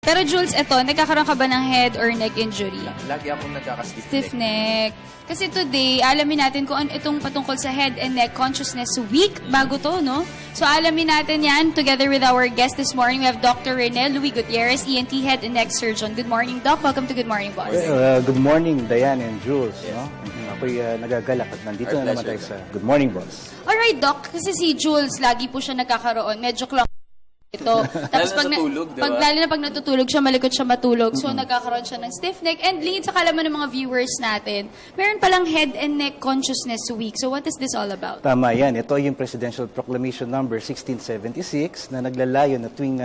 Pero Jules, eto, nagkakaroon ka ba ng head or neck injury? Lagi akong nagkaka-stiff Stiff neck. neck. Kasi today, alamin natin kung itong patungkol sa Head and Neck Consciousness Week. Bago to, no? So alamin natin yan together with our guest this morning. We have Dr. Rene Louis Gutierrez, ENT Head and Neck Surgeon. Good morning, Doc. Welcome to Good Morning, Boss. Good morning, Diane and Jules. No? Ako'y nagagalak at nandito na naman tayo sa Good Morning, Boss. Alright, Doc. Kasi si Jules, lagi po siya nagkakaroon. Medyo clock ito. Tapos Lalo na sa tulog, diba? lalo na pag natutulog siya, malikot siya matulog. So, nagkakaroon siya ng stiff neck. And lingid sa kalaman ng mga viewers natin, meron palang Head and Neck Consciousness Week. So, what is this all about? Tama yan. Ito yung Presidential Proclamation number 1676 na naglalayon na tuwing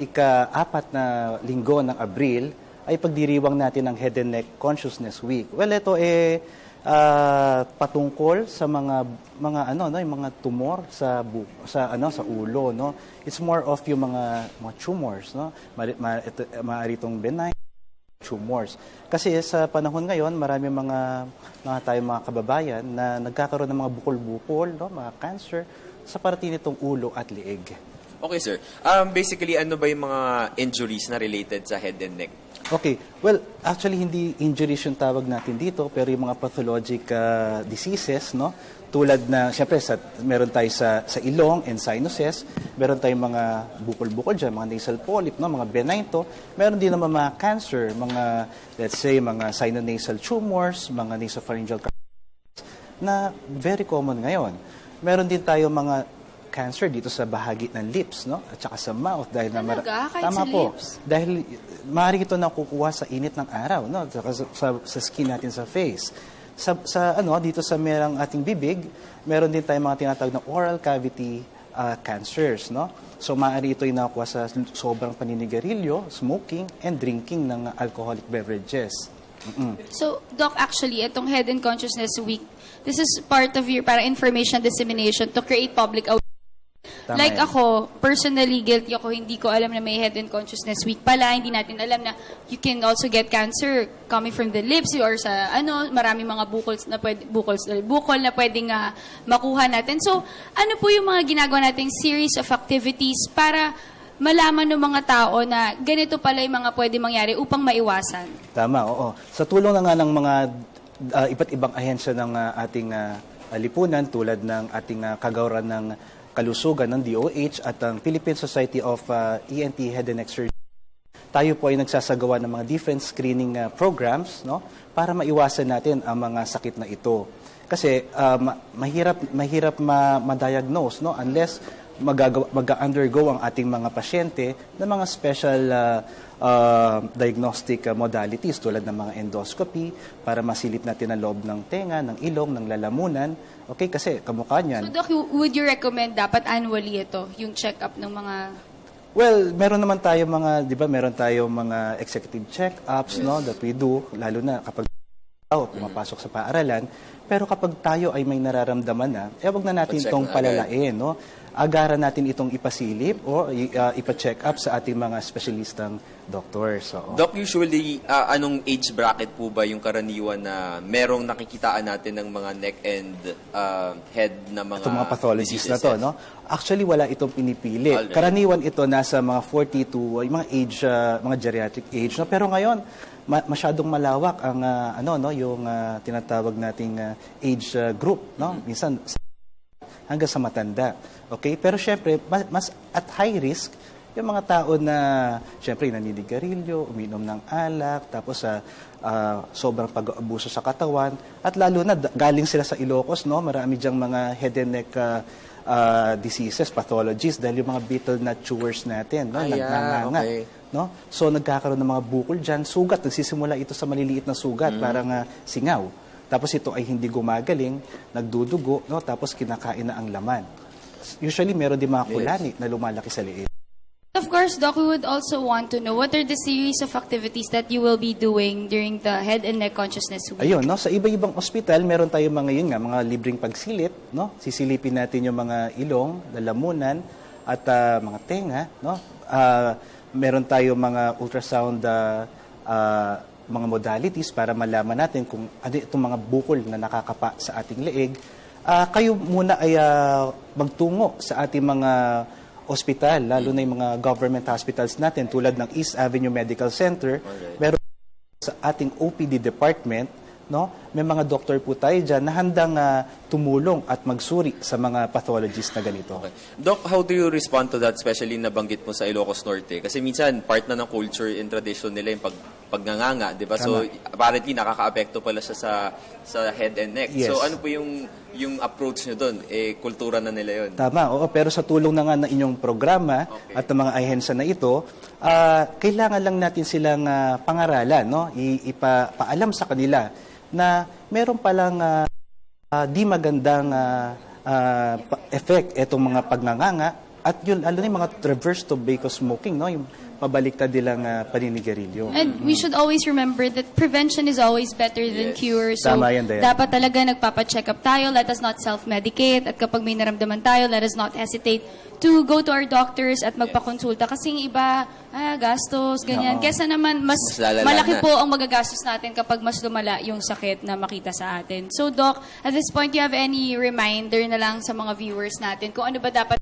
ika-4 na linggo ng Abril ay pagdiriwang natin ang Head and Neck Consciousness Week. Well, ito patungkol sa mga yung mga tumor sa ulo, no. It's more of yung mga tumors, no. Maaari itong benign tumors. Kasi sa panahon ngayon, marami tayong mga kababayan na nagkakaroon ng mga bukol-bukol, no, mga cancer sa parte nitong ulo at liig. Okay, sir. Basically, ano ba yung mga injuries na related sa head and neck? Okay. Well, actually, hindi injuries yung tawag natin dito, pero yung mga pathologic diseases, no? Tulad na, siyempre, meron tayo sa ilong and sinuses, meron tayong mga bukol-bukol dyan, mga nasal polyp, no? Mga benign to. Meron din naman mga cancer, mga, let's say, mga sinonasal tumors, mga nasopharyngeal cancers, na very common ngayon. Meron din tayo mga cancer dito sa bahagi ng lips, no? At saka sa mouth dahil Talaga? Kahit tama sa po. lips? Dahil maaari ito nakukuha sa init ng araw, no? Sa skin natin sa face. Dito sa merang ating bibig, meron din tayong mga tinatawag na oral cavity cancers, no? So maaari ito nakukuha sa sobrang paninigarilyo, smoking, and drinking ng alcoholic beverages. So, Doc, actually, itong Head and Consciousness Week, this is part of your para information dissemination to create public awareness. Tama Like yan. ako, personally guilty ako, hindi ko alam na may Head and Consciousness Week pala, hindi natin alam na you can also get cancer coming from the lips or sa maraming mga bukol na pwedeng makuha natin. So, ano po yung mga ginagawa nating series of activities para malaman ng mga tao na ganito pala yung mga pwede mangyari upang maiwasan? Tama, oo. Sa tulong na nga ng mga iba't ibang ahensya ng ating lipunan tulad ng ating kagawaran ng kalusugan ng DOH at ang Philippine Society of ENT Head and Neck Surgery, tayo po ay nagsasagawa ng mga different screening programs, no, para maiwasan natin ang mga sakit na ito. Kasi mahirap ma-diagnose, no, unless mag-undergo ang ating mga pasyente ng mga special diagnostic modalities tulad ng mga endoscopy para masilip natin ang loob ng tenga, ng ilong, ng lalamunan. Okay, kasi kamukha niyan. So, Doc, would you recommend dapat annually ito, yung check-up ng mga... Well, meron naman tayo meron tayo mga executive check-ups, no, that we do, lalo na kapag pumapasok sa paaralan. Pero kapag tayo ay may nararamdaman na, wag na natin itong palalain, no? Agaran natin itong ipasilip o ipa-check up sa ating mga specialistang doctors. So, Doc, usually, anong age bracket po ba yung karaniwan na merong nakikitaan natin ng mga neck and head na mga itong mga pathologies na diseases? to, no? Actually, wala itong pinipili. Alright. Karaniwan ito nasa mga 40 to yung mga age, mga geriatric age, no? Pero ngayon, masyadong malawak ang yung tinatawag nating age group, no? Minsan hanggang sa matanda. Okay? Pero syempre, mas at high risk yung mga tao na syempre naninigarilyo, uminom ng alak, tapos sobrang pag-aabuso sa katawan, at lalo na galing sila sa Ilocos, no? Marami diyang mga head and neck diseases, pathologies dahil yung mga beetle nut chewers natin, no? Nagngangat. Okay. No? So nagkakaroon ng mga bukol dyan, sugat, nagsisimula ito sa maliliit na sugat, parang singaw. Tapos ito ay hindi gumagaling, nagdudugo, no? Tapos kinakain na ang laman. Usually meron din mga kulani na lumalaki sa liit. Of course, Doc, we would also want to know what are the series of activities that you will be doing during the Head and Neck Consciousness Week? Ayun, no? Sa iba-ibang ospital, meron tayong mga libreng pagsilip, no? Sisilipin natin yung mga ilong, lalamunan, at mga tenga, no? Meron tayong mga ultrasound mga modalities para malaman natin kung ano itong mga bukol na nakakapa sa ating leeg. Kayo muna ay magtungo sa ating mga ospital, lalo na yung mga government hospitals natin tulad ng East Avenue Medical Center. Meron sa ating OPD department, no, may mga doktor po tayo dyan na handang tumulong at magsuri sa mga pathologists na ganito. Okay. Doc, how do you respond to that, especially nabanggit mo sa Ilocos Norte? Kasi minsan, part na ng culture and tradition nila yung pagnganganga, di ba? So, apparently, nakaka-apekto pala siya sa head and neck. Yes. So, ano po yung approach nyo doon? Kultura na nila yun. Tama, oo. Pero sa tulong na nga ng inyong programa at ng mga ahensya na ito, kailangan lang natin silang pangaralan, no? Ipaalam sa kanila na meron palang di magandang effect itong mga pagnanganga at yun, lalo na yung mga reverse tobacco smoking, no? Yung pabaliktad nilang paninigarilyo. And we should always remember that prevention is always better than Yes. cure. So, Tama yan, Dayan. dapat talaga nagpapa-check up tayo. Let us not self-medicate. At kapag may naramdaman tayo, let us not hesitate to go to our doctors at magpakonsulta. Kasi yung iba, gastos, ganyan. Oo. Kesa naman, mas Mas lalala malaki na. po ang magagastos natin kapag mas lumala yung sakit na makita sa atin. So, Doc, at this point, do you have any reminder na lang sa mga viewers natin kung ano ba dapat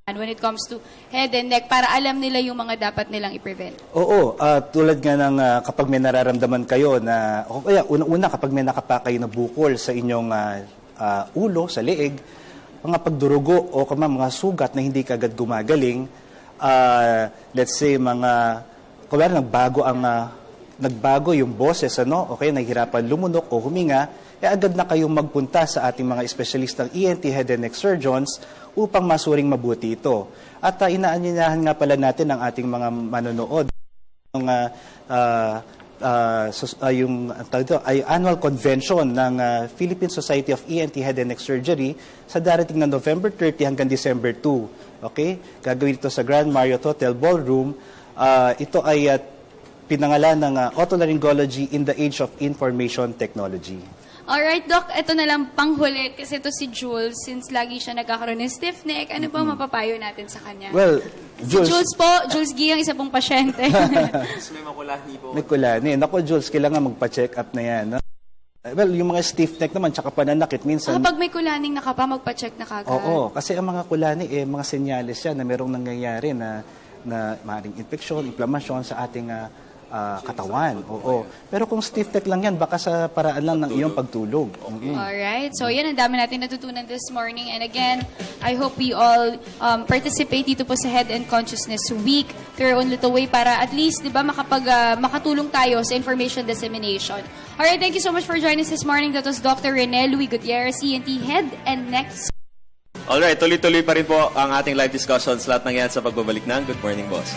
when it comes to head and neck para alam nila yung mga dapat nilang i-prevent? Oo, tulad nga ng kapag may nararamdaman kayo na, o kaya unang-una kapag may nakapa kayo na bukol sa inyong ulo, sa leeg, mga pagdurugo o mga sugat na hindi kagad gumagaling, let's say kung nagbago yung boses, o kaya nahihirapan lumunok o huminga, agad na kayong magpunta sa ating mga espesyalistang ENT head and neck surgeons upang masuring mabuti ito. At inaanyayahan nga pala natin ang ating mga manonood yung annual convention ng Philippine Society of ENT Head and Neck Surgery sa darating na November 30 hanggang December 2. Okay? Gagawin ito sa Grand Marriott Hotel Ballroom. Ito ay pinangalan ng Otolaryngology in the Age of Information Technology. Alright, Doc, ito na lang panghuli kasi ito si Jules, since lagi siya nagkakaroon ng stiff neck, ano ba mapapayo natin sa kanya? Well, Si Jules po, Jules Giyang, isa pong pasyente. May makulani po. May kulani. Naku, Jules, kailangan magpa-check up na yan. No? Well, yung mga stiff neck naman, tsaka pananakit, minsan... Kapag may kulaning nakapa, magpa-check na kagad. Oo, kasi ang mga kulani, mga senyales yan na merong nangyayari na maaaring infeksyon, inflamasyon sa ating katawan. Oo. Pero kung stiff neck lang yan, baka sa paraan lang ng iyong pagtulog. Alright, so yan, ang dami natin natutunan this morning. And again, I hope we all participate dito po sa Head and Consciousness Week through our own little way para at least, di ba, makatulong tayo sa information dissemination. Alright, thank you so much for joining us this morning. That was Dr. Rene Luis Gutierrez, ENT Head and Neck. Alright, tuloy-tuloy pa rin po ang ating live discussions. Lahat ng yan sa pagbabalik ng Good Morning Boss.